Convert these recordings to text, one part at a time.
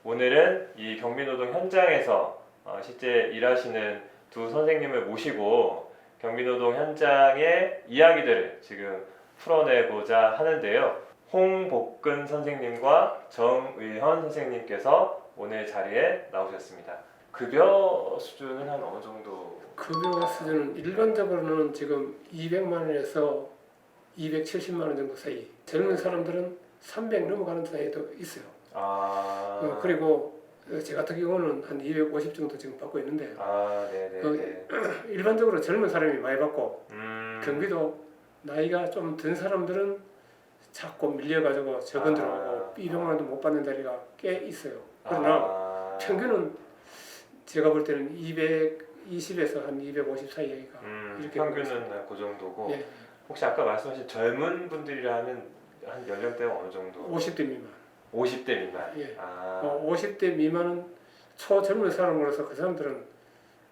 오늘은 이 경비노동 현장에서 실제 일하시는 두 선생님을 모시고 경비노동 현장의 이야기들을 지금 풀어내고자 하는데요. 홍복근 선생님과 정의현 선생님께서 오늘 자리에 나오셨습니다. 급여 수준은 한 어느 정도? 급여 수준은 일반적으로는 지금 200만 원에서 270만 원 정도 사이. 젊은 사람들은 300 넘어가는 사이도 있어요. 그리고 제 같은 경우는 한 250 정도 지금 받고 있는데 네네. 일반적으로 젊은 사람이 많이 받고 경비도 나이가 좀 든 사람들은 자꾸 밀려가지고 적은 들어오고 200만 원도 못 받는 자리가 꽤 있어요. 그러나 평균은 제가 볼 때는 220에서 한 250 사이가 이렇게 평균은 그 정도고. 예. 혹시 아까 말씀하신 젊은 분들이라 하면 한 연령대가 어느 정도? 50대 미만. 50대 미만. 예. 50대 미만은 초젊은 사람으로서 그 사람들은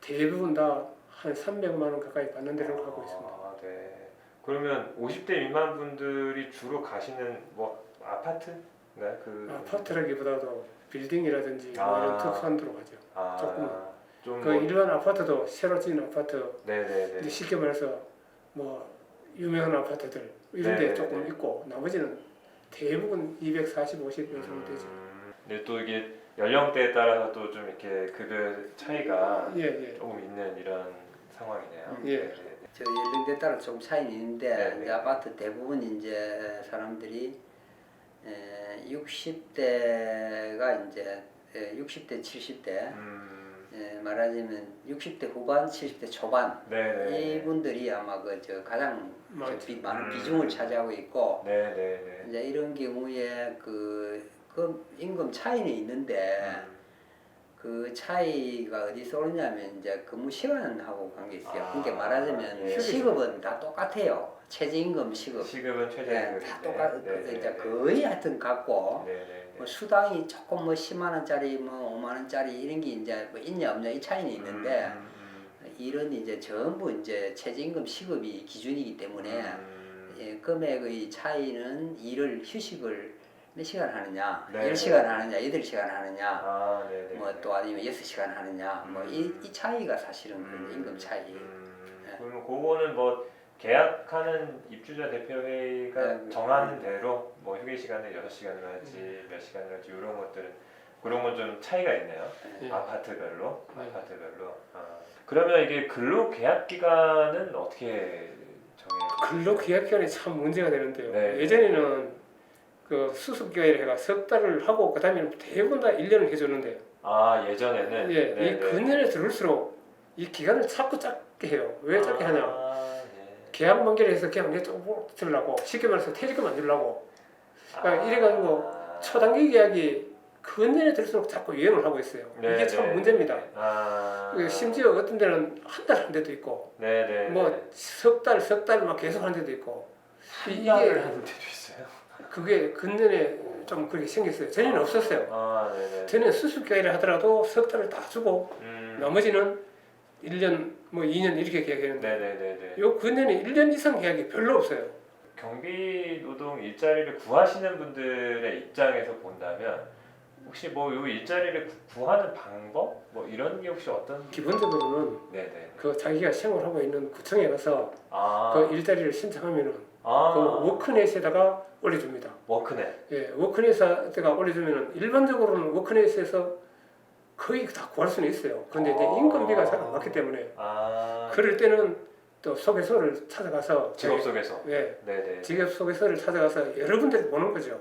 대부분 다 한 300만 원 가까이 받는 데로 가고 있습니다. 네. 그러면 50대 미만 분들이 주로 가시는 뭐 아파트? 네, 아파트라기보다도 빌딩이라든지 뭐 이런 특수한 데로 가죠. 조금은. 그 일반 아파트도 새로 지은 아파트, 네네네. 쉽게 말해서 뭐 유명한 아파트들 이런 데 조금 있고 나머지는 대부분 240, 50 정도 되죠. 근데 또 이게 연령대에 따라서 또 좀 이렇게 급여 차이가 조금 있는 이런 상황이네요. 예. 저 연령대에 따라 조금 차이는 있는데 네네. 이제 아파트 대부분 이제 사람들이 60대가 이제 60대, 70대 말하자면 60대 후반, 70대 초반 네네. 이분들이 아마 그 가장 많은 음. 비중을 차지하고 있고 네네네. 이제 이런 경우에 그 임금 차이는 있는데 그 차이가 어디서 오느냐면 이제 근무 시간하고 관계 있어요. 그러니까 말하자면 예. 시급은 다 똑같아요. 최저임금 시급. 시급은 최저임금. 다 이제 거의 하여튼 같고 뭐 수당이 조금 뭐 10만 원짜리 뭐 5만 원짜리 이런 게 이제 뭐 있냐 없냐 이 차이는 있는데 이런 이제 전부 이제 최저임금 시급이 기준이기 때문에 금액의 차이는 일을 휴식을 몇 시간 하느냐, 10시간 하느냐, 8시간 하느냐, 뭐 또 아니면 6시간 하느냐, 뭐 이 차이가 사실은 그 임금 차이예요. 그러면 그거는 뭐 계약하는 입주자 대표회의가 정하는 대로 뭐 휴게 시간을 6시간으로 할지 몇 시간으로 할지 이런 것들은 그런 건 좀 차이가 있네요. 아파트별로. 그러면 이게 근로 계약 기간은 어떻게 정해요? 근로 계약 기간이 참 문제가 되는데요. 예전에는 그 수습 기간이라 해가 석 달을 하고 그다음에는 대부분 다 1년을 해줬는데요. 예전에는 이 근년에 들을수록 이 기간을 자꾸 짧게 해요. 왜 짧게 하냐? 계약 만기해서 그냥 내 쪽으로 들으려고 쉽게 말해서 퇴직금 안 주려고. 이래가지고 초단기 계약이 근년에 들수록 자꾸 유행을 하고 있어요. 이게 참 문제입니다. 심지어 어떤 데는 한 달 한 데도 있고, 뭐 석 달 막 계속 한 데도 있고. 이게 하는 데도 있어요. 그게 근년에 좀 그렇게 생겼어요. 전에는 없었어요. 전에는 수습 기간이라 하더라도 석 달을 다 주고 나머지는 1년 뭐 2년 이렇게 계약했는데 요 근년에 1년 이상 계약이 별로 없어요. 경비 노동 일자리를 구하시는 분들의 입장에서 본다면 혹시 뭐 요 일자리를 구하는 방법 뭐 이런 게 혹시 어떤? 기본적으로는 그 자기가 생활하고 있는 구청에 가서 그 일자리를 신청하면은 그 워크넷에다가 올려줍니다. 워크넷. 예, 워크넷에다가 올려주면은 일반적으로는 워크넷에서 거의 다 구할 수는 있어요. 그런데 이제 임금비가 잘 안 맞기 때문에 그럴 때는 또 소개서를 찾아가서 직업 소개서. 직업 소개서를 찾아가서 여러 군데를 보는 거죠.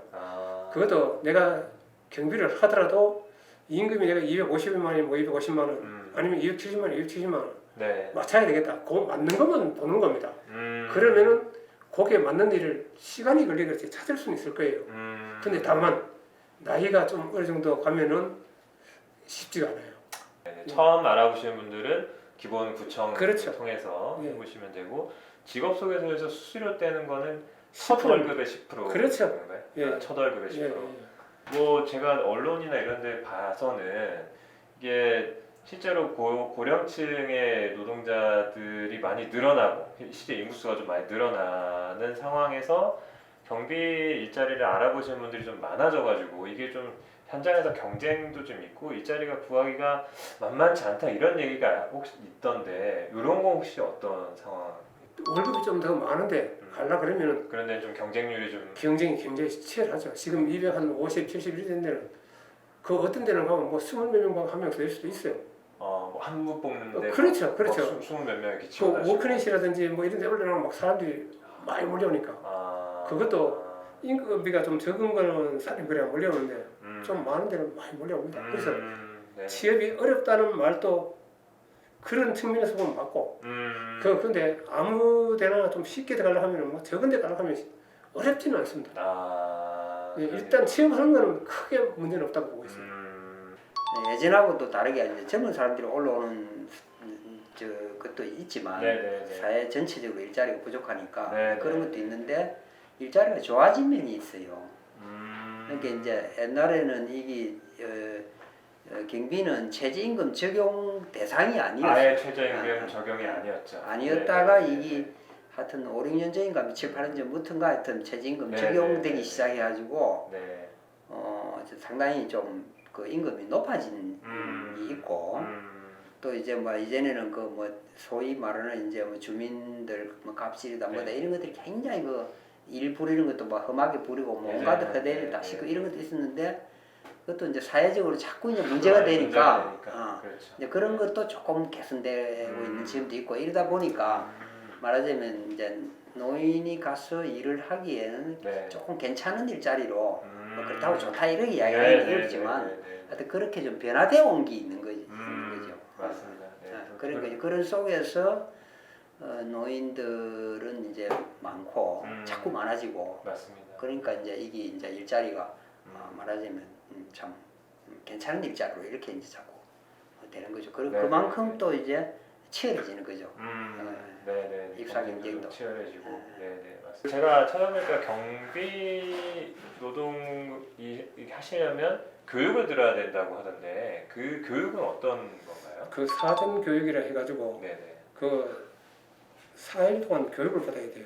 그것도 내가 경비를 하더라도 임금이 내가 250만 원이면 뭐 250만 원 아니면 270만 원, 270만 원 맞춰야 되겠다. 그 맞는 것만 보는 겁니다. 그러면은 거기에 맞는 일을 시간이 걸리겠지 찾을 수는 있을 거예요. 근데 다만 나이가 좀 어느 정도 가면은 쉽지가 않아요. 처음 알아보시는 분들은 기본 구청 통해서 해보시면 되고 직업 소개서에서 수수료 떼는 거는 첫 월급의 10%. 그렇죠. 첫 월급의 10%. 뭐 제가 언론이나 이런 데 봐서는 이게 실제로 고령층의 노동자들이 많이 늘어나고 실제 인구수가 좀 많이 늘어나는 상황에서 경비 일자리를 알아보시는 분들이 좀 많아져가지고 이게 좀 현장에서 경쟁도 좀 있고 일자리가 구하기가 만만치 않다 이런 얘기가 혹시 있던데 이런 거 혹시 어떤 상황? 월급이 좀 더 많은데 가려 그러면은 그런데 좀 경쟁률이 좀 경쟁이 굉장히 치열하죠. 지금 250, 70 이런 데는 그 어떤 데는 가면 뭐 20몇 명 한 명씩 될 수도 있어요. 뭐 한국 뽑는데 그렇죠, 그렇죠. 20몇 명 이렇게 그 지원하시고 워크넷이라든지 뭐 이런 데 올라가면 막 사람들이 많이 몰려오니까 그것도 임금비가 좀 적은 거는 사람이 그래 몰려오는데 좀 많은 데는 많이 몰려옵니다. 그래서 네. 취업이 어렵다는 말도 그런 측면에서 보면 맞고 그런데 아무 데나 좀 쉽게 들어가려고 하면 뭐 적은 데 가려고 하면 어렵지는 않습니다. 일단 취업하는 거는 크게 문제는 없다고 보고 있습니다. 예전하고 또 다르게 이제 젊은 사람들이 올라오는 것도 있지만 네네네. 사회 전체적으로 일자리가 부족하니까 네네. 그런 것도 있는데 일자리가 좋아진 면이 있어요. 그러니까 이제 옛날에는 이게 경비는 최저임금 적용 대상이 아니었어요. 아예 최저임금 적용이 아니었죠. 아니었다가 네네네. 이게 하여튼 5, 6년 전인가 7, 8년 전부터인가 하여튼 최저임금 네네네. 적용되기 시작해가지고 네. 상당히 좀 그 임금이 높아진 게 있고 또 이제 뭐 이전에는 그 뭐 소위 말하는 이제 뭐 주민들 뭐 갑질이다 뭐다 네. 이런 것들이 굉장히 그 일 부리는 것도 뭐 험하게 부리고 뭐 네. 온갖 네. 허대를 네. 다 싣고 이런 것도 있었는데 그것도 이제 사회적으로 자꾸 이제 문제가 되니까 그렇죠. 이제 그런 것도 조금 개선되고 있는 지점도 있고 이러다 보니까 말하자면 이제 노인이 가서 일을 하기에는 네. 조금 괜찮은 일자리로 뭐 그렇다고 좋다 이렇게 이야기하기는 어렵지만 하여튼 그렇게 좀 변화되어 온 게 있는 거죠. 맞습니다. 네. 그러니까 그런 속에서 노인들은 이제 많고 자꾸 많아지고 맞습니다. 그러니까 이제 이게 이제 일자리가 말하자면 참 괜찮은 일자리로 이렇게 이제 자꾸 되는 거죠. 그리고 그만큼 또 이제 치열해지는 거죠. 네네. 입사 경쟁도 치열해지고. 네네 맞습니다. 제가 찾아보니까 경비 노동 하시려면 교육을 들어야 된다고 하던데 그 교육은 어떤 건가요? 그 사전 교육이라 해가지고 네네. 그 4일 동안 교육을 받아야 돼요.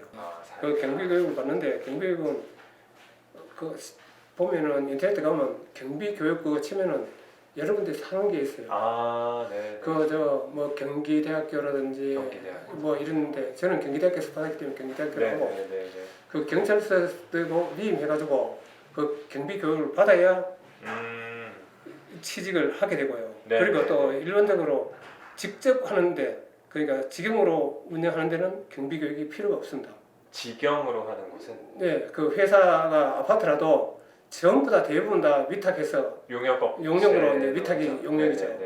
그 경비 교육을 받는데 경비 교육은 그 보면은 인터넷에 가면 경비 교육 그거 치면은 여러 군데 사는 게 있어요. 네. 그 저 뭐 경기대학교라든지 경기대학교. 뭐 이런데 저는 경기대학교에서 받았기 때문에 경기대학교라고 네네네. 그 경찰서도 위임해가지고 그 경비 교육을 받아야 취직을 하게 되고요. 네, 그리고 네, 또 네. 일반적으로 직접 하는데 그러니까 직영으로 운영하는 데는 경비 교육이 필요가 없습니다. 직영으로 하는 곳은 네, 그 회사가 아파트라도 전부 다 대부분 다 위탁해서 용역으로 이제 위탁이 용역이죠.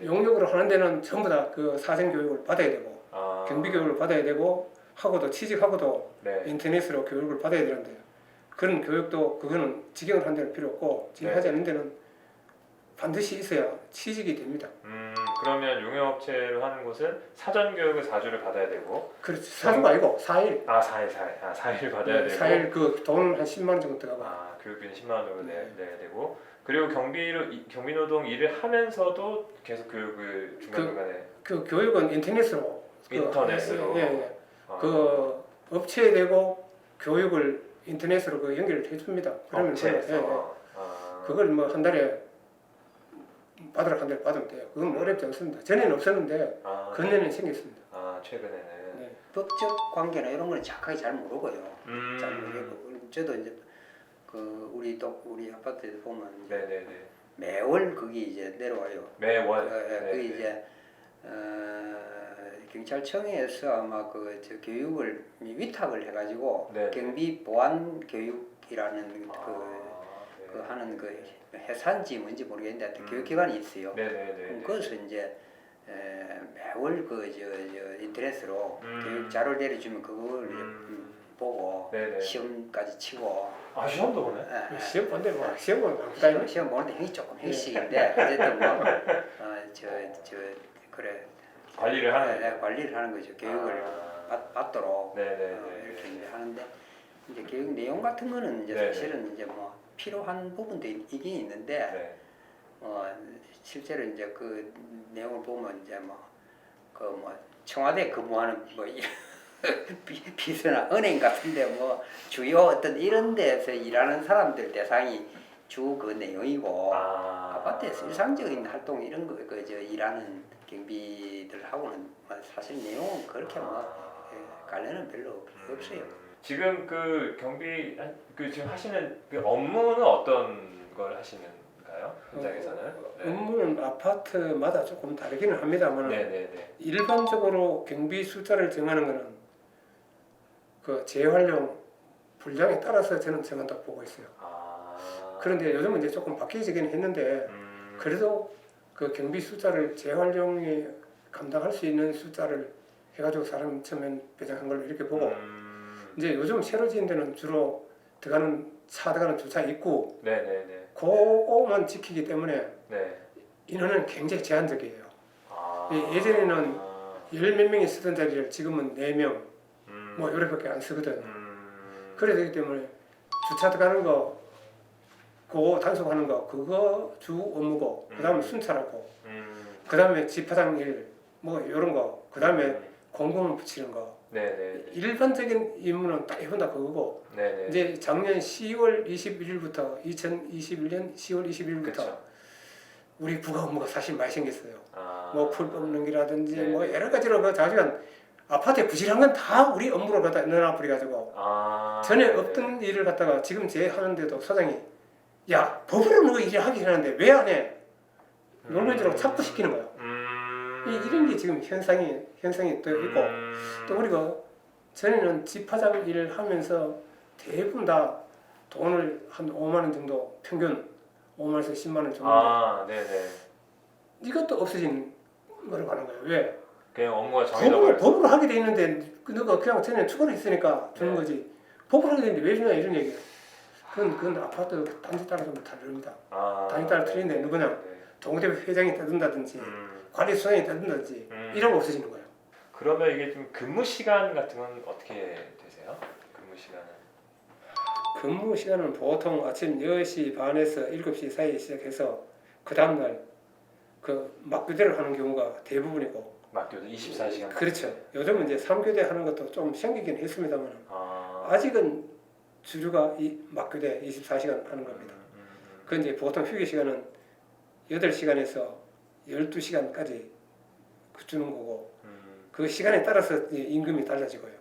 용역으로 하는 데는 전부 다 그 사전 교육을 받아야 되고 경비 교육을 받아야 되고 하고도 취직하고도 인터넷으로 교육을 받아야 되는데요. 그런 교육도 그거는 직영을 하는 데는 필요 없고 직영하지 않는 데는 반드시 있어야 취직이 됩니다. 그러면 용역업체로 하는 곳은 사전 교육을 4주를 받아야 되고 그렇지. 4주가 아니고 4일. 4일 받아야 되고 4일 그 돈 한 10만 원 정도 들어가고. 교육비는 10만 원 정도 내야 되고 그리고 경비노동 일을 하면서도 계속 교육을 중간중간에 그 교육은 인터넷으로 인터넷으로 그 업체에 대고 교육을 인터넷으로 그 연결을 해줍니다. 그러면 그걸 뭐 한 달에 받으러 한 달에 받으면 돼요. 그건 뭐 어렵지 않습니다. 전에는 없었는데 근래는 생겼습니다. 최근에는 법적 관계나 이런 거는 정확하게 잘 모르고요. 잘 모르고 저도 이제 그 우리 아파트에서 보면 매월 거기 이제 내려와요. 매월. 그 이제 경찰청에서 아마 저 교육을 위탁을 해가지고 경비 보안 교육이라는 그 하는 그 회사인지 뭔지 모르겠는데 교육기관이 있어요. 그래서 이제 매월 저 인터넷으로 교육 자료를 내려주면 그걸 보고 시험까지 치고. 시험도 보네? 시험 보는데 뭐 시험 보는데 형이 조금 형식인데 어쨌든 뭐 그래 관리를 하는 관리를 하는 거죠. 교육을 받도록 이렇게 하는데 이제 교육 내용 같은 거는 이제 사실은 이제 뭐 필요한 부분도 있긴 있는데 실제로 이제 그 내용을 보면 이제 청와대 근무하는 비서나 은행 같은데 뭐 주요 어떤 이런 데서 일하는 사람들 대상이 주 그 내용이고 아파트에서 일상적인 활동 이런 거 저 일하는 경비들하고는 뭐 사실 내용은 그렇게 관련은 별로 없어요. 지금 그 경비 그 지금 하시는 그 업무는 어떤 걸 하시는가요? 현장에서는? 네. 업무는 아파트마다 조금 다르기는 합니다만 네네네. 일반적으로 경비 숫자를 정하는 거는 그 재활용 분량에 따라서 저는 정한다고 보고 있어요. 그런데 요즘은 이제 조금 바뀌어지긴 했는데 그래도 그 경비 숫자를 재활용에 감당할 수 있는 숫자를 해가지고 사람 처음엔 배정한 걸로 이렇게 보고 이제 요즘 새로 지은 데는 주로 차 들어가는 주차 입구 네네네. 그거만 지키기 때문에 네. 인원은 굉장히 제한적이에요. 예전에는 열 몇 명이 쓰던 자리를 지금은 4명 뭐 이렇게밖에 안 쓰거든. 그래 되기 때문에 주차 들어가는 거 그거 단속하는 거 그거 주 업무고 그다음에 순찰하고 그다음에 집화장 일 뭐 이런 거 그다음에 공공을 붙이는 거 네네. 일반적인 임무는 딱 해본다 그거고 네네. 이제 작년 10월 21일부터 2021년 10월 21일부터 그쵸. 우리 부가 업무가 사실 많이 생겼어요. 아. 뭐 풀 뽑는 기라든지 네네. 뭐 여러 가지로 그 자주간 아파트에 부실한 건 다 우리 업무로 갖다 넣어놔 버려가지고 전에 네네. 없던 일을 갖다가 지금 제 하는데도 사장이 야 법으로 너 일을 하기 하는데 왜 안 해? 논리적으로 자꾸 시키는 거예요. 이런 게 지금 현상이 또 있고 또 우리가 전에는 집화장 일을 하면서 대부분 다 돈을 한 5만 원 정도 평균 5만 원에서 10만 원 정도 네네. 이것도 없어진 거로 가는 거예요. 왜? 그냥 업무가 정해져 법으로 하게 돼 있는데 너가 그냥 전에 추가로 했으니까 주는 네. 거지. 법으로 하게 되는데 왜 주냐 이런 얘기예요. 그건 아파트 단지 따라 좀 다릅니다. 단지 따라 틀린데 누구냐 동대표 회장이 떠든다든지 관리소장이 떠든다든지 이런 거 없어지는 거예요. 그러면 이게 좀 근무 시간 같은 건 어떻게 되세요? 근무 시간은? 근무 시간은 보통 아침 10시 반에서 7시 사이에 시작해서 그 다음날 그 막교대를 하는 경우가 대부분이고 막교도 24시간. 그렇죠. 요즘은 이제 3교대 하는 것도 좀 생기긴 했습니다만 아직은 주류가 막교대 24시간 하는 겁니다. 그 이제 보통 휴게 시간은 8시간에서 12시간까지 주는 거고 그 시간에 따라서 임금이 달라지고요.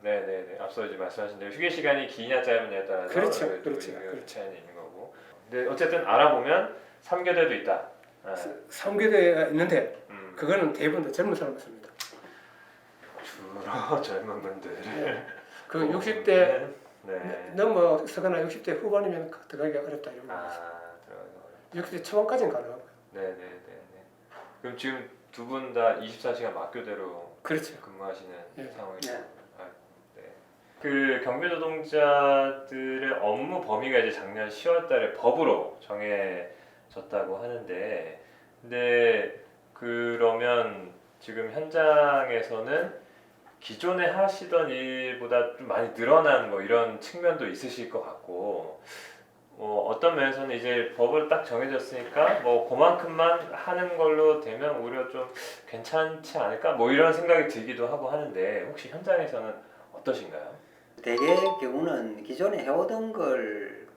네네네. 앞서 이제 말씀하신 대로 휴게 시간이 기냐 짧으냐에 따라서 그렇죠. 차이는 있는 거고. 근데 어쨌든 알아보면 3교대도 있다. 3교대가 있는데 그거는 대부분 다 젊은 사람이 씁니다. 주로 젊은 분들. 네. 그 60대 넘어서거나 60대 후반이면 들어가기가 어렵다 이런 거죠. 60대 초반까지는 가능하고요. 네네네. 그럼 지금 두 분 다 24시간 막교대로 그렇죠. 근무하시는 네. 상황이죠. 그 경비 노동자들의 업무 범위가 이제 작년 10월달에 법으로 정해졌다고 하는데, 근데 그러면 지금 현장에서는 기존에 하시던 일보다 좀 많이 늘어난 뭐 이런 측면도 있으실 것 같고, 어떤 면에서는 이제 법을 딱 정해졌으니까 뭐 그만큼만 하는 걸로 되면 오히려 좀 괜찮지 않을까 뭐 이런 생각이 들기도 하고 하는데 혹시 현장에서는 어떠신가요? 대개 경우는 기존에 해오던 걸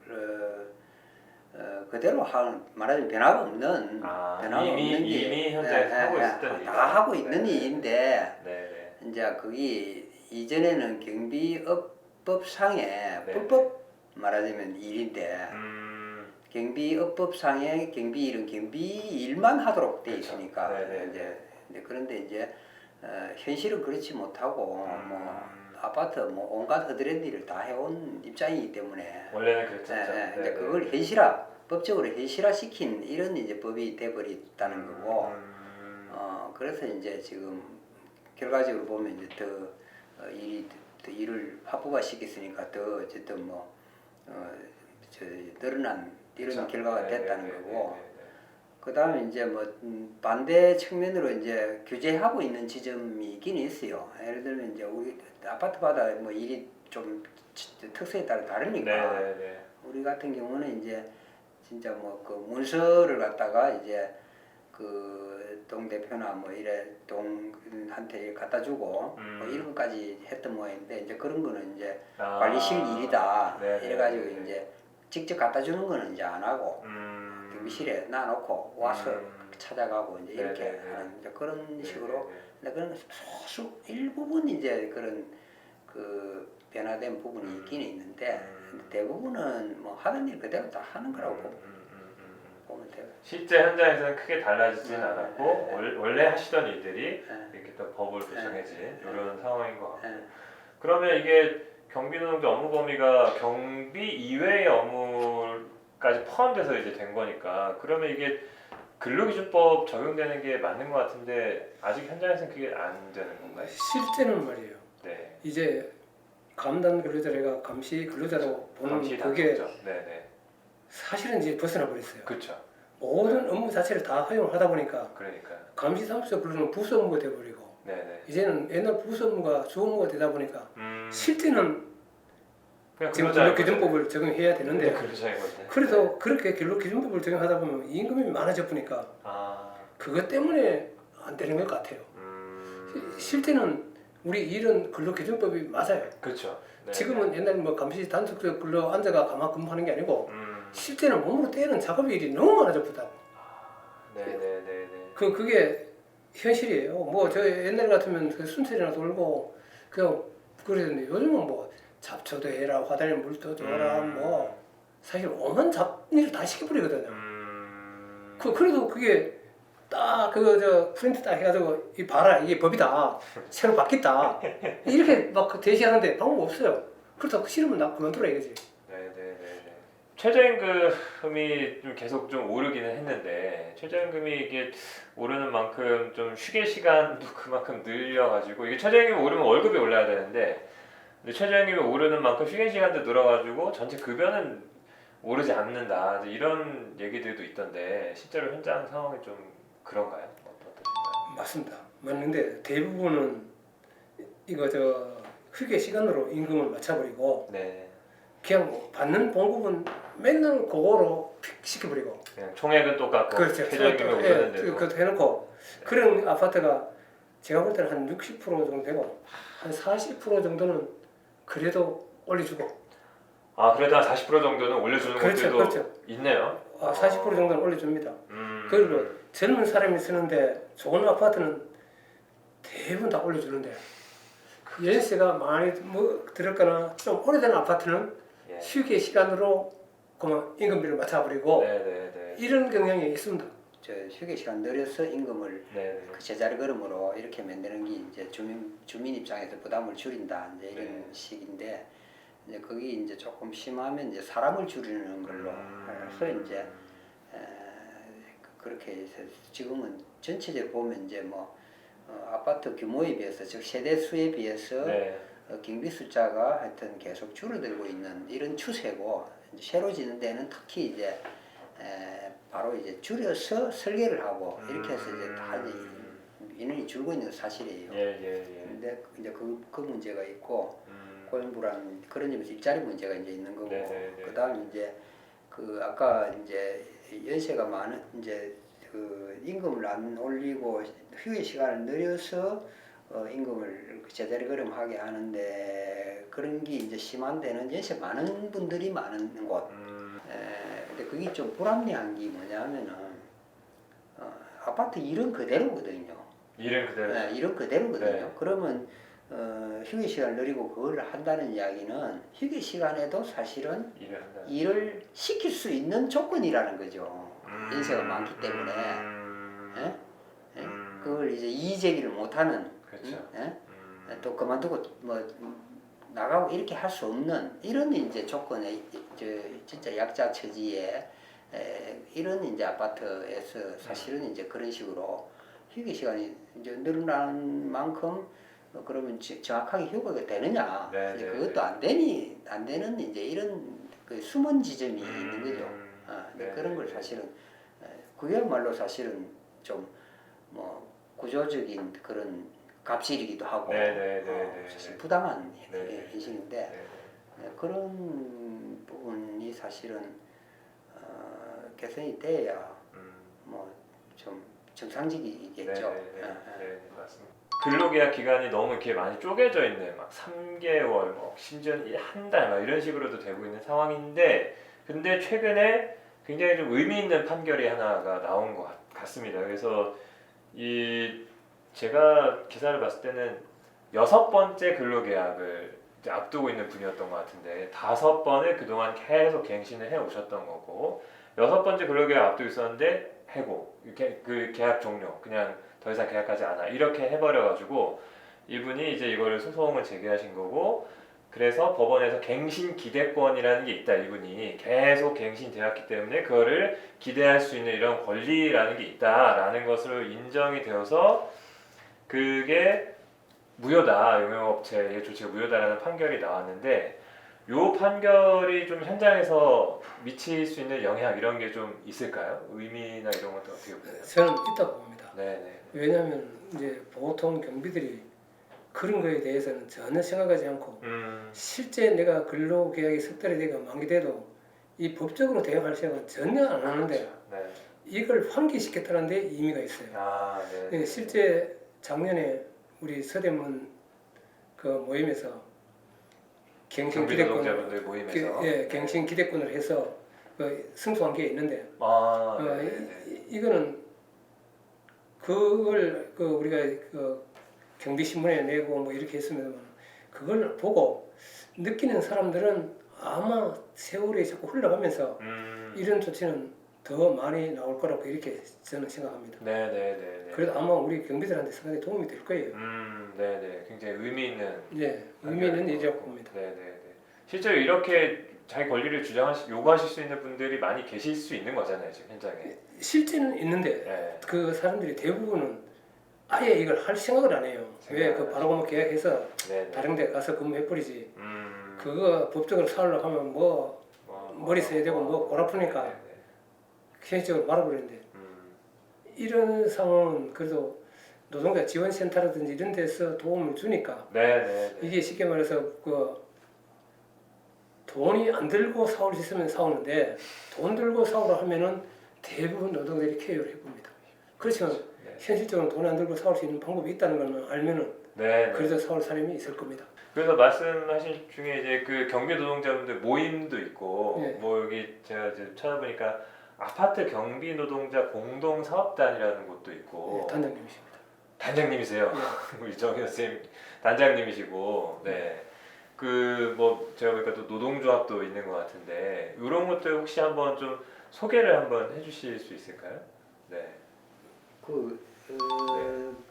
그대로 말하자면 변화가 없는 이미 현장에서 하고 있었던 일이다. 다 하고 있는 일인데 네네. 이제 그게 이전에는 경비업법상에 네네. 불법 말하자면 일인데 경비업법상에 경비일은 경비일만 하도록 돼 그렇죠. 있으니까 네네. 이제 그런데 이제 현실은 그렇지 못하고 뭐 아파트 뭐 온갖 허드렛 일을 다 해온 입장이기 때문에 원래는 그랬죠. 이제 그걸 법적으로 현실화 시킨 이런 이제 법이 돼버렸다는 거고 그래서 이제 지금 결과적으로 보면 이제 더 일을 합법화 시켰으니까 더 어쨌든 뭐 늘어난 이런 그렇죠. 결과가 됐다는 거고 그 다음에 이제 뭐 반대 측면으로 이제 규제하고 있는 지점이 있긴 있어요. 예를 들면 이제 우리 아파트마다 뭐 일이 좀 특성에 따라 다르니까 우리 같은 경우는 이제 진짜 뭐 그 문서를 갖다가 이제 그 동 대표나 뭐 이래 동한테 갖다 주고 뭐 이런 것까지 했던 모양인데 이제 그런 거는 이제 관리실 일이다 이래가지고 이제 직접 갖다 주는 거는 이제 안 하고 경비실에 놔놓고 와서 찾아가고 이제 이렇게 네네네. 하는 이제 그런 네네네. 식으로. 근데 그런 소수 일부분 이제 그런 그 변화된 부분이 있기는 있는데 대부분은 뭐 하던 일 그대로 다 하는 거라고 보면 돼요. 실제 현장에서는 크게 달라지진 네. 않았고 원래 하시던 일들이 네. 이렇게 또 법을 구성해진 네. 이런 상황인 것 같고. 네. 그러면 이게 경비노동자 업무 범위가 경비 이외의 업무까지 포함돼서 이제 된 거니까 그러면 이게 근로기준법 적용되는 게 맞는 것 같은데 아직 현장에서는 그게 안 되는 건가요? 실제는 말이에요. 네. 이제 감단 근로자가 감시 근로자라고 보는 감시 그게 당국자. 네네. 사실은 이제 벗어나 버렸어요. 그렇죠. 모든 업무 자체를 다 허용을 하다 보니까 그러니까. 감시 사무소 근로는 부수 업무가 돼버리고 네네. 이제는 옛날 부수 업무가 주 업무가 되다 보니까 실제는 그냥 지금 근로자의 근로기준법을 적용해야 되는데 근로자의 건데. 그래도 그렇게 근로기준법을 적용하다 보면 임금이 많아져 보니까 그것 때문에 안 되는 것 같아요. 실제는 우리 일은 근로기준법이 맞아요. 그렇죠. 네. 지금은 옛날 뭐 감시 단속적 근로 앉아가 가만 근무하는 게 아니고 실제는 몸으로 때리는 작업 일이 너무 많아졌다고. 네네네네. 그게 현실이에요. 뭐 저 옛날 같으면 그 순찰이나 돌고 그냥 그랬는데 요즘은 뭐 잡초도 해라, 화단에 물도 줘라, 뭐 사실 오만 잡일을 다 시켜버리거든요. 그래도 그게 딱 그거 저 프린트 딱 해가지고 이 봐라 이게 법이다 새로 바뀌었다 이렇게 막 제시하는데 방법 없어요. 그렇다고 싫으면 나 그만둬라 이거지. 네네네. 최저임금이 좀 계속 좀 오르기는 했는데 최저임금이 이게 오르는 만큼 좀 휴게 시간도 그만큼 늘려가지고 이게 최저임금이 오르면 월급이 올라야 되는데 근데 최저임금이 오르는 만큼 휴게 시간도 늘어가지고 전체 급여는 오르지 않는다 이런 얘기들도 있던데 실제로 현장 상황이 좀 그런가요? 어떠신가요? 맞습니다. 맞는데 대부분은 이거 저 휴게 시간으로 임금을 맞춰버리고 네. 그냥 뭐 받는 봉급은 맨날 그거로 픽 시켜버리고 그냥 총액은 똑같고 그렇죠. 최저임금이 오르는데도 그것도 해놓고 그런 아파트가 제가 볼 때는 한 60% 정도 되고 한 40% 정도는 그래도 올려주고 그래도 한 40% 정도는 올려주는 그렇죠, 곳들도 그렇죠. 있네요. 40% 정도는 올려줍니다. 그리고 젊은 사람이 쓰는데 좋은 아파트는 대부분 다 올려주는데 연세가 많이 뭐 들었거나 좀 오래된 아파트는 예. 휴게 시간으로 그만 임금비를 맞춰버리고 네네네. 이런 경향이 있습니다. 저 휴게 시간 늘려서 임금을 네네. 그 제자리 걸음으로 이렇게 만드는 게 이제 주민 입장에서 부담을 줄인다 이제 이런 네. 식인데 이제 거기 이제 조금 심하면 이제 사람을 줄이는 걸로 해서 이제 그렇게 해서 지금은 전체적으로 보면 이제 뭐 아파트 규모에 비해서 즉 세대 수에 비해서 네. 경비 숫자가 하여튼 계속 줄어들고 있는 이런 추세고 이제 새로 짓는 데는 특히 이제 바로 이제 줄여서 설계를 하고 이렇게 해서 이제 다 이제 인원이 줄고 있는 건 사실이에요. 예. 근데 이제 그 문제가 있고 고용불안 그런 점에서 일자리 문제가 이제 있는 거고 그다음 이제 그 아까 이제 연세가 많은 이제 그 임금을 안 올리고 휴게 시간을 늘려서 임금을 제자리 걸음하게 하는데 그런 게 이제 심한 데는 연세 많은 분들이 많은 곳. 근데 그게 좀 불합리한 게 뭐냐면은 아파트 일은 그대로거든요. 일은 그대로. 네, 일은 그대로거든요. 네. 그러면 휴게 시간을 늘리고 그걸 한다는 이야기는 휴게 시간에도 사실은 일을 시킬 수 있는 조건이라는 거죠. 연세가 많기 때문에 그걸 이제 이의 제기를 못하는 그렇죠. 또 그만두고 뭐 나가고 이렇게 할 수 없는 이런 이제 조건에 진짜 약자 처지에 이런 이제 아파트에서 사실은 이제 그런 식으로 휴게 시간이 이제 늘어나는 만큼 그러면 정확하게 휴가가 되느냐? 이제 그것도 안 되는 이제 이런 그 숨은 지점이 있는 거죠. 그런 걸 사실은 그야말로 사실은 좀 뭐 구조적인 그런 갑질이기도 하고 사실 부당한 인식인데 그런 부분이 사실은 개선이 돼야 뭐 좀 정상적이겠죠. 네, 맞습니다. 근로계약 기간이 너무 이렇게 많이 쪼개져 있는 막 3개월, 뭐 심지어는 한 달 막 이런 식으로도 되고 있는 상황인데 근데 최근에 굉장히 좀 의미 있는 판결이 하나가 나온 것 같습니다. 그래서 이 제가 기사를 봤을 때는 6번째 근로계약을 이제 앞두고 있는 분이었던 것 같은데 5번을 그동안 계속 갱신을 해 오셨던 거고 6번째 근로계약 앞두고 있었는데 해고 그 계약 종료 그냥 더 이상 계약하지 않아 이렇게 해버려가지고 이분이 이제 이거를 소송을 제기하신 거고 그래서 법원에서 갱신 기대권이라는 게 있다. 이분이 계속 갱신되었기 때문에 그거를 기대할 수 있는 이런 권리라는 게 있다라는 것으로 인정이 되어서 그게 무효다. 용역업체의 조치가 무효다라는 판결이 나왔는데 요 판결이 좀 현장에서 미칠 수 있는 영향 이런 게 좀 있을까요? 의미나 이런 것도 어떻게 보세요? 저는 있다고 봅니다. 네네. 왜냐하면 이제 보통 경비들이 그런 거에 대해서는 전혀 생각하지 않고 실제 내가 근로계약이 석 달이 되고 만기돼도 이 법적으로 대응할 생각은 전혀 안 하는데 네. 이걸 환기시켰다는 데 의미가 있어요. 아, 네. 예, 실제 작년에 우리 서대문 그 모임에서 갱신 기대권을 경비노동자분들 모임에서 예, 갱신 기대권을 해서 그 승소한 게 있는데 아, 네. 이거는 그걸 그 우리가 그 경비신문에 내고 뭐 이렇게 했으면 그걸 보고 느끼는 사람들은 아마 세월이 자꾸 흘러가면서 이런 조치는 더 많이 나올 거라고 이렇게 저는 생각합니다. 네네네. 그래도 아마 우리 경비들한테 상당히 도움이 될 거예요. 네네. 굉장히 의미 있는. 네, 의미 있는 일이라고 봅니다. 네네네. 실제로 이렇게 자기 권리를 요구하실 수 있는 분들이 많이 계실 수 있는 거잖아요, 지금 현장에. 실제는 있는데 네. 그 사람들이 대부분은 아예 이걸 할 생각을 안 해요. 왜 그 바로 뭐 계약해서 네네. 다른 데 가서 근무해버리지. 그거 법적으로 사려고 하면 뭐 머리 써야 되고 뭐 골 아프니까 현실적으로 말아버리는데 이런 상황은 그래도 노동자 지원센터라든지 이런 데서 도움을 주니까 네네. 이게 쉽게 말해서 그 돈이 안 들고 사올 수 있으면 사오는데 돈 들고 사오라 하면은 대부분 노동자들이 케어를 해봅니다. 그렇지만 현실적으로 돈 안 들고 사올 수 있는 방법이 있다는 걸 알면은 그래도 사올 사람이 있을 겁니다. 그래서 말씀하신 중에 이제 그 경비 노동자분들 모임도 있고 네. 뭐 여기 제가 이제 찾아보니까 아파트 경비 노동자 공동 사업단이라는 곳도 있고 네, 단장님이십니다. 단장님이세요? 우리 정현 선생님 단장님이시고 네. 그 뭐 제가 보니까 또 노동조합도 있는 것 같은데 이런 것들 혹시 한번 좀 소개를 한번 해주실 수 있을까요? 네.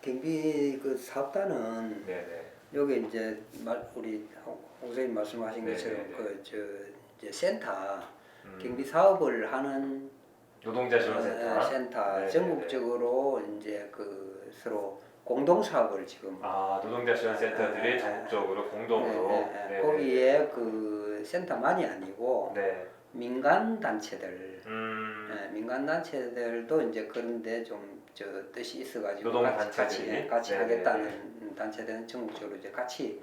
경비 그 사업단은 네네. 여기 이제 우리 홍 선생님 말씀하신 것처럼 이제 센터 경비 사업을 하는 노동자 지원센터. 센터 전국적으로 이제 그 서로 공동 사업을 지금 노동자 지원센터들이 전국적으로 공동으로 거기에 그 센터만이 아니고 네. 민간 단체들 민간 단체들도 이제 그런데 좀 저 뜻이 있어가지고 노동 같이 하겠다는 단체들은 전국적으로 이제 같이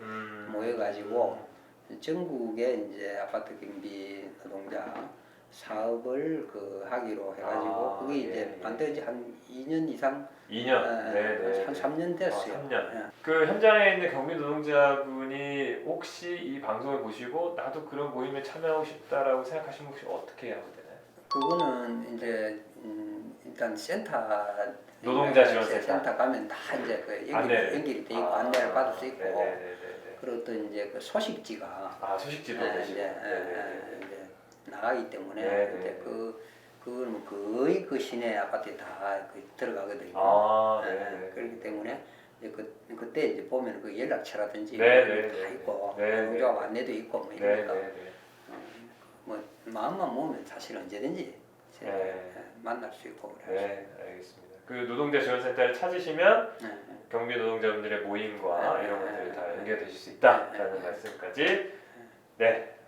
모여가지고 전국에 이제 아파트 경비 노동자 사업을 그 하기로 해가지고 그게 이제 만든 지 한 2년 이상 2년 한 3년 됐어요. 3년. 그 현장에 있는 경비 노동자분이 혹시 이 방송을 보시고 나도 그런 모임에 참여하고 싶다라고 생각하시면 혹시 어떻게 하면 되나요? 그거는 이제 일단 노동자 지원센터 센터 가면 다 이제 그 연결이 돼 있고 안내를 받을 수 있고 그리고 또 이제 그 소식지가 소식지도 계시고 이제 나가기 때문에 이제 그거는 거의 그 시내 아파트에 다 들어가거든요. 그렇기 때문에 이제 그때 이제 보면 그 연락처라든지 다 있고 노조합 안내도 있고 뭐 이러니까 뭐 마음만 모으면 사실 언제든지 만날 수 있고 그래요. 네, 알겠습니다. 그 노동자 지원센터를 찾으시면 경비 노동자분들의 모임과 이런 것들이 다 연결되실 수 있다라는 말씀까지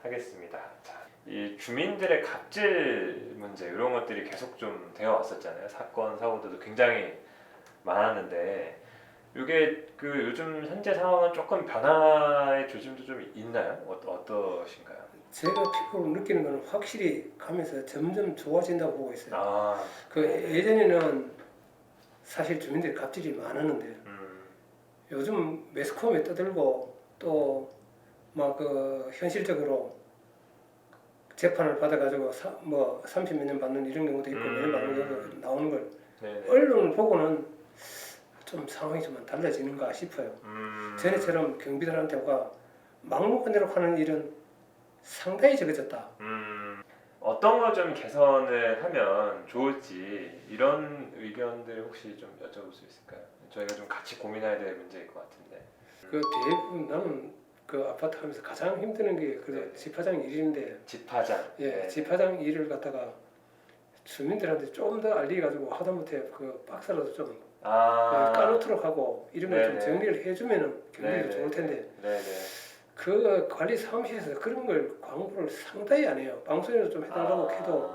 하겠습니다. 자, 이 주민들의 갑질 문제 이런 것들이 계속 좀 되어 왔었잖아요. 사건 사고들도 굉장히 많았는데 이게 그 요즘 현재 상황은 조금 변화의 조짐도 좀 있나요? 어떠신가요? 제가 피부로 느끼는 건 확실히 가면서 점점 좋아진다고 보고 있어요. 그 예전에는 사실 주민들이 갑질이 많았는데 요즘 매스컴에 떠들고 또 막 그 현실적으로 재판을 받아가지고 뭐 30몇 년 받는 이런 경우도 있고 몇 년 받는 경우도 나오는 걸 네네. 언론을 보고는 좀 상황이 좀 달라지는가 싶어요. 전에처럼 경비들한테가 막무가내로 하는 일은 상당히 적어졌다. 어떤 거 좀 개선을 하면 좋을지 이런 의견들 혹시 좀 여쭤볼 수 있을까요? 저희가 좀 같이 고민해야 될 문제일 것 같은데. 그 대부분 나는 그 아파트 하면서 가장 힘드는 게 그 네. 집화장 일인데, 집화장. 예, 네. 집화장 일을 갖다가 주민들한테 좀 더 알리가지고 하다못해 그 박스라도 좀 까놓도록 하고 이런 걸 좀 네네. 정리를 해주면은 굉장히 네네. 좋을 텐데 네네. 그 관리 사무실에서 그런 걸 광고를 상당히 안 해요. 방송에서 좀 해달라고 해도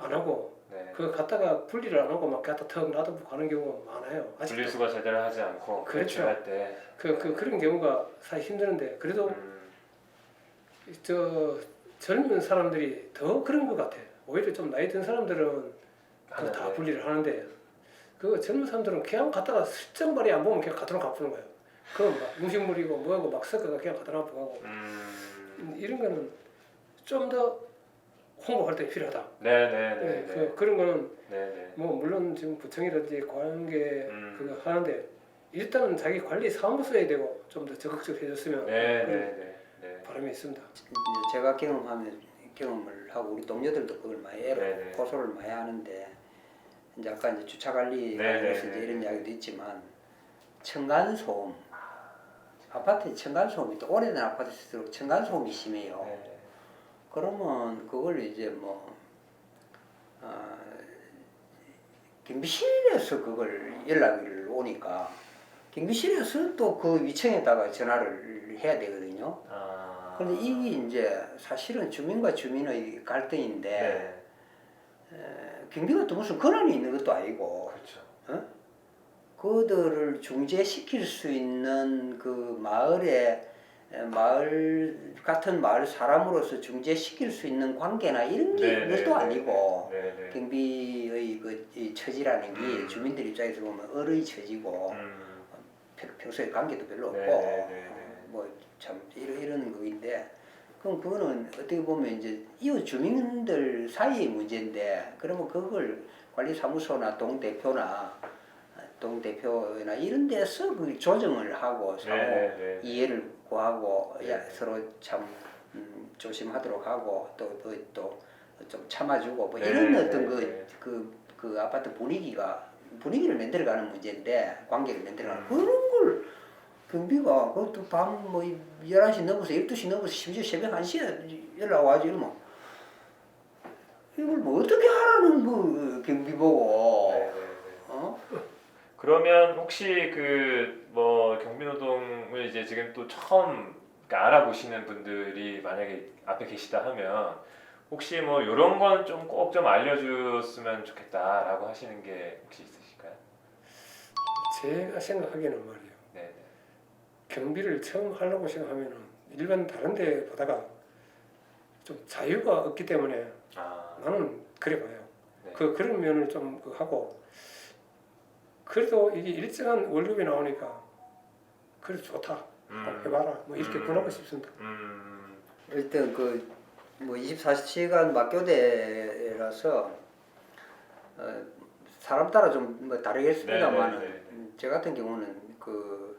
안 하고 네. 그거 갖다가 분리를 안 하고 막 갖다 턱 놔두고 가는 경우가 많아요. 아직도. 분리수거 제대로 하지 않고 그렇죠. 배출할 때. 그런 경우가 사실 힘드는데 그래도 저 젊은 사람들이 더 그런 것 같아. 오히려 좀 나이 든 사람들은 그거 다 분리를 하는데 그 젊은 사람들은 그냥 갖다가 슬쩍 말이 안 보면 그냥 갖다 놓고 가는 거예요. 그건 막 음식물이고 뭐하고 막 섞어가 그냥 갖다 놓고 가고 이런 거는 좀 더 홍보 활동이 필요하다. 네네네. 그런 거는 네네. 뭐 물론 지금 구청이라든지 관계 그거 하는데 일단은 자기 관리 사무소에 되고 좀 더 적극적으로 해줬으면 네네네. 바람이 있습니다. 제가 경험을 하고 우리 동료들도 그걸 많이 네네. 고소를 많이 하는데 이제 아까 이제 주차 관리에 네네. 대해서 이제 이런 이야기도 있지만 층간소음 아파트에 층간소음이 또 오래된 아파트일수록 층간소음이 심해요. 네. 그러면 그걸 이제 뭐 경비실에서 그걸 연락을 오니까 경비실에서 또 그 위층에다가 전화를 해야 되거든요. 그런데 이게 이제 사실은 주민과 주민의 갈등인데 경비가 또 무슨 권한이 있는 것도 아니고 그렇죠. 그들을 중재시킬 수 있는 그 마을 같은 마을 사람으로서 중재시킬 수 있는 관계나 이런 게 것도 아니고 경비의 이 처지라는 게 주민들 입장에서 보면 어의 처지고 평소에 관계도 별로 없고 뭐 참 이런 거인데 그럼 그거는 어떻게 보면 이제 이웃 주민들 사이의 문제인데 그러면 그걸 관리사무소나 동대표나 이런 데서 그 조정을 하고 서로 이해를 구하고 서로 참 조심하도록 하고 또 좀 참아주고 뭐 이런 어떤 그 아파트 분위기를 만들어가는 문제인데 관계를 만들어가는 그런 걸 경비가 그것도 밤 뭐 11시 넘어서 12시 넘어서 심지어 새벽 1시에 연락 와가지고 이러면 이걸 뭐 어떻게 하라는 뭐 경비 보고 그러면 혹시 그 뭐 경비노동을 이제 지금 또 처음 그러니까 알아보시는 분들이 만약에 앞에 계시다 하면 혹시 뭐 이런 건 좀 꼭 좀 알려줬으면 좋겠다라고 하시는 게 혹시 있으실까요? 제가 생각하기에는 말이에요. 네. 경비를 처음 하려고 생각하면은 일반 다른 데 보다가 좀 자유가 없기 때문에 나는 그래 봐요. 네. 그런 면을 좀 하고 그래도 이게 일정한 월급이 나오니까 그래도 좋다. 해봐라. 뭐 이렇게 권하고 싶습니다. 일단 그 뭐 24시간 맞교대라서 사람 따라 좀 뭐 다르겠습니다만 제 같은 경우는 그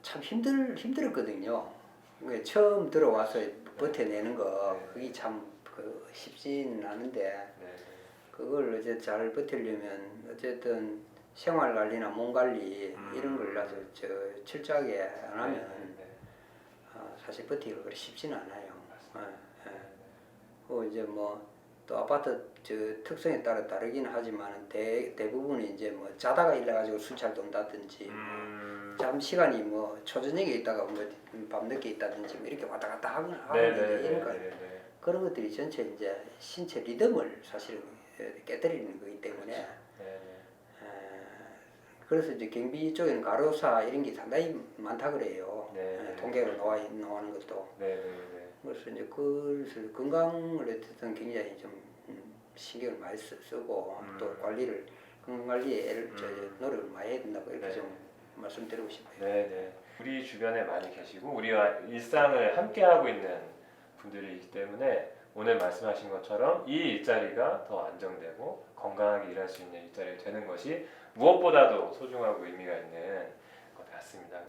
참 힘들었거든요. 처음 들어와서 버텨내는 거 그게 참 그 쉽지는 않은데 그걸 이제 잘 버티려면 어쨌든 생활 관리나 몸 관리 이런 걸 아주 철저하게 안 하면 사실 버티기가 그렇게 쉽지는 않아요. 이제 뭐 또 아파트 특성에 따라 다르긴 하지만 대부분이 이제 뭐 자다가 일어나가지고 순찰 돈다든지 잠 시간이 뭐 초저녁에 있다가 뭐 밤늦게 있다든지 뭐 이렇게 왔다 갔다 하는 이런 거 그런 것들이 전체 이제 신체 리듬을 사실은 깨뜨리는 거기 때문에 그래서 이제 경비 쪽에는 가로사 이런 게 상당히 많다 그래요. 통계로 나오는 것도. 그래서 이제 그래서 건강을 어쨌든 굉장히 좀 신경을 많이 쓰고 또 관리를 건강 관리에 노력을 많이 해야 된다고 이렇게 좀 말씀드리고 싶어요. 우리 주변에 많이 계시고 우리와 일상을 함께 하고 있는 분들이기 때문에 오늘 말씀하신 것처럼 이 일자리가 더 안정되고 건강하게 일할 수 있는 일자리가 되는 것이 무엇보다도 소중하고 의미가 있는 것 같습니다.